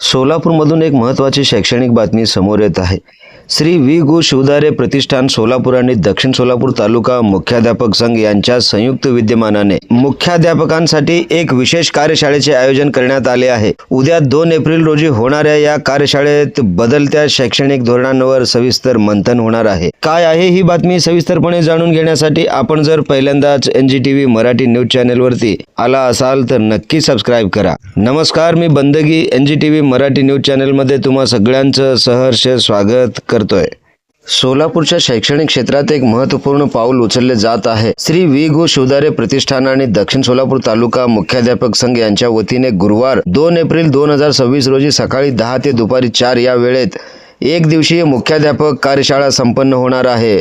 सोलापूरमधून एक महत्त्वाची शैक्षणिक बातमी समोर येत आहे। श्री वी गु शिवधारे प्रतिष्ठान सोलापूर आणि दक्षिण सोलापूर तालुका मुख्याध्यापक संघ यांच्या संयुक्त विद्यमानाने मुख्याध्यापकांसाठी एक विशेष कार्यशाळेचे आयोजन करण्यात आले आहे। उद्या 2 एप्रिल रोजी होणाऱ्या या कार्यशाळेत बदलत्या शैक्षणिक धोरणांवर सविस्तर मंथन होणार आहे। काय आहे ही बातमी सविस्तरपणे जाणून घेण्यासाठी आपण जर पहिल्यांदाच NGTV मराठी न्यूज चॅनलवरती आला असाल तर नक्की सबस्क्राइब करा। नमस्कार, मी बंदगी NGTV मराठी न्यूज चॅनलमध्ये तुम्हा सगळ्यांचं सहर्ष स्वागत करतोय। सोलापूरच्या शैक्षणिक क्षेत्रात एक महत्त्वपूर्ण पाऊल उचलले जात आहे। श्री वी गु शिवधारे प्रतिष्ठान आणि दक्षिण सोलापूर तालुका मुख्याध्यापक संघ यांच्या वतीने गुरुवार 2 एप्रिल 2026 रोजी सकाळी 10 ते दुपारी 4 या वेळेत एक दिवसीय मुख्याध्यापक कार्यशाळा संपन्न होणार आहे।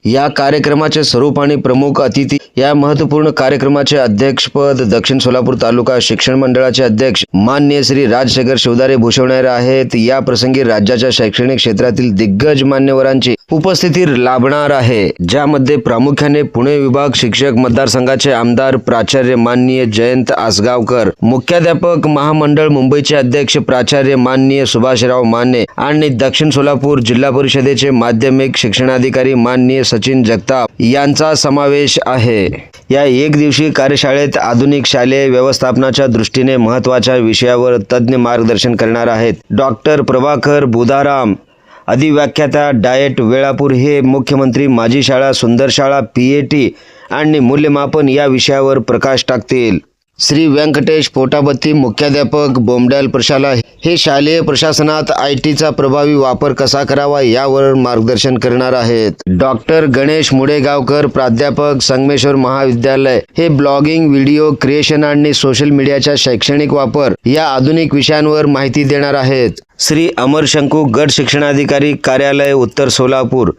या कार्यक्रमाचे स्वरूप आणि प्रमुख अतिथी या महत्त्वपूर्ण कार्यक्रमाचे अध्यक्षपद दक्षिण सोलापूर तालुका शिक्षण मंडळाचे अध्यक्ष माननीय श्री राजशेखर शिवधारे भूषवणार आहेत। या प्रसंगी राज्याच्या शैक्षणिक क्षेत्रातील दिग्गज मान्यवरांची उपस्थिती लाभणार आहे, ज्यामध्ये प्रामुख्याने पुणे विभाग शिक्षक मतदारसंघाचे आमदार प्राचार्य माननीय जयंत आसगावकर, मुख्याध्यापक महामंडळ मुंबईचे अध्यक्ष प्राचार्य माननीय सुभाषराव माने आणि दक्षिण सोलापूर जिल्हा परिषदेचे माध्यमिक शिक्षणाधिकारी माननीय सचिन जगताप यांचा समावेश आहे। या एक दिवसीय कार्यशाळेत आधुनिक शालेय व्यवस्थापनाच्या दृष्टीने महत्त्वाच्या विषयावर तज्ञ मार्गदर्शन करणार आहेत। डॉक्टर प्रभाकर बुधाराम, अधिव्याख्याता डायट वेळापूर हे मुख्यमंत्री माझी शाळा सुंदर शाळा PAT आणि मूल्यमापन या विषयावर प्रकाश टाकतील। श्री व्यंकटेश पोटाबत्ती, मुख्याध्यापक बोमडाल प्रशाला हे शालेय प्रशासनात IT चा प्रभावी वापर कसा करावा यावर मार्गदर्शन करणार आहेत। डॉक्टर गणेश मुडेगावकर, प्राध्यापक संगमेश्वर महाविद्यालय हे ब्लॉगिंग, व्हिडिओ क्रिएशन आणि सोशल मीडियाचा शैक्षणिक वापर या आधुनिक विषयांवर माहिती देणार आहेत। श्री अमर शंकू, गट शिक्षणाधिकारी कार्यालय उत्तर सोलापूर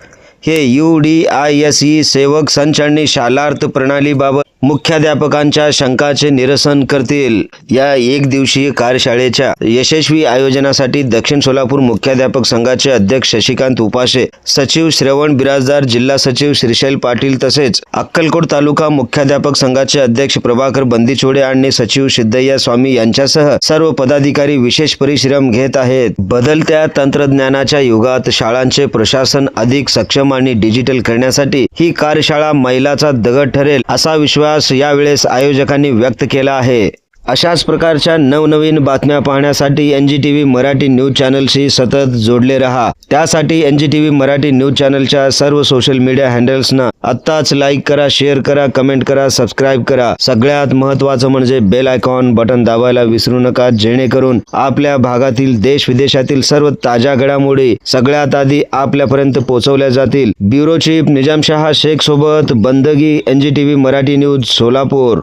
हे UDISE सेवक संच आणि शालार्थ प्रणालीबाबत मुख्याध्यापकांच्या शंकाचे निरसन करतील। या एक दिवसीय कार्यशाळेच्या यशस्वी आयोजनासाठी दक्षिण सोलापूर मुख्याध्यापक संघाचे अध्यक्ष शशिकांत उपासे, सचिव श्रवण बिराजदार, जिल्हा सचिव श्रीशैल पाटील तसेच अक्कलकोट तालुका मुख्याध्यापक संघाचे अध्यक्ष प्रभाकर बंदीछोडे आणि सचिव सिद्धय्या स्वामी यांच्यासह सर्व पदाधिकारी विशेष परिश्रम घेत आहेत। बदलत्या तंत्रज्ञानाच्या युगात शाळांचे प्रशासन अधिक सक्षम आणि डिजिटल करण्यासाठी ही कार्यशाळा मैलाचा दगड ठरेल असा विश्वास यावेळेस आयोजकांनी व्यक्त केला आहे। अशाच प्रकारच्या नवनवीन बातम्या पाहण्यासाठी NGTV मराठी न्यूज चॅनलशी सतत जोडले रहा। त्यासाठी NGTV मराठी न्यूज चॅनलच्या सर्व सोशल मीडिया हँडल्सना आत्ताच लाईक करा, शेअर करा, कमेंट करा, सबस्क्राइब करा। सगळ्यात महत्त्वाचं म्हणजे बेल आयकॉन बटन दाबायला विसरू नका, जेणेकरून आपल्या भागातील देश विदेशातील सर्व ताज्या घडामोडी सगळ्यात आधी आपल्यापर्यंत पोहोचवल्या जातील। ब्युरो चीफ निजामशाह शेख सोबत बंदगी NGTV मराठी न्यूज सोलापूर।